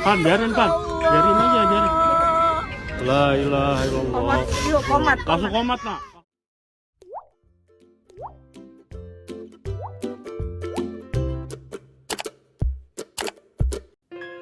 Pan, biarin Pan, biarin aja, biarin. La ilaha illallah. Komat. Langsung komat nak.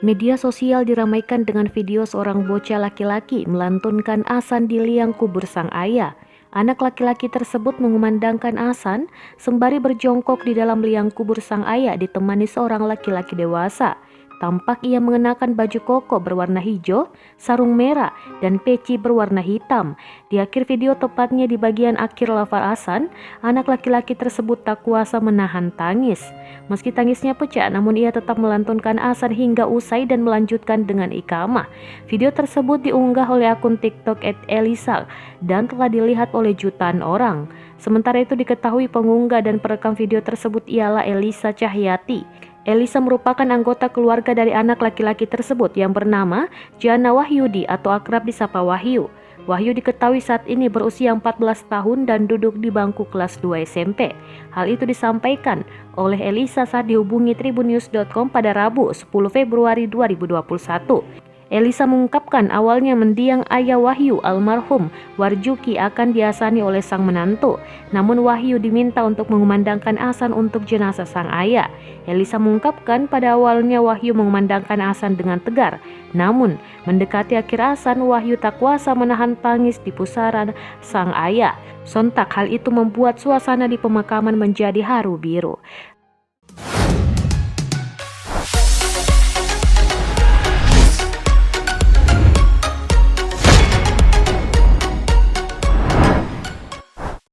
Media sosial diramaikan dengan video seorang bocah laki-laki melantunkan azan di liang kubur sang ayah. Anak laki-laki tersebut mengumandangkan azan sembari berjongkok di dalam liang kubur sang ayah ditemani seorang laki-laki dewasa. Tampak ia mengenakan baju koko berwarna hijau, sarung merah, dan peci berwarna hitam. Di akhir video, tepatnya di bagian akhir lafal azan, anak laki-laki tersebut tak kuasa menahan tangis. Meski tangisnya pecah, namun ia tetap melantunkan azan hingga usai dan melanjutkan dengan iqamah. Video tersebut diunggah oleh akun TikTok @elisa dan telah dilihat oleh jutaan orang. Sementara itu diketahui pengunggah dan perekam video tersebut ialah Elisa Cahyati. Elisa merupakan anggota keluarga dari anak laki-laki tersebut yang bernama Jana Wahyudi atau akrab disapa Wahyu. Wahyu diketahui saat ini berusia 14 tahun dan duduk di bangku kelas 2 SMP. Hal itu disampaikan oleh Elisa saat dihubungi tribunnews.com pada Rabu 10 Februari 2021. Elisa mengungkapkan awalnya mendiang ayah Wahyu almarhum Warjuki akan diasani oleh sang menantu. Namun Wahyu diminta untuk mengumandangkan azan untuk jenazah sang ayah. Elisa mengungkapkan pada awalnya Wahyu mengumandangkan azan dengan tegar. Namun mendekati akhir azan Wahyu tak kuasa menahan tangis di pusaran sang ayah. Sontak hal itu membuat suasana di pemakaman menjadi haru biru.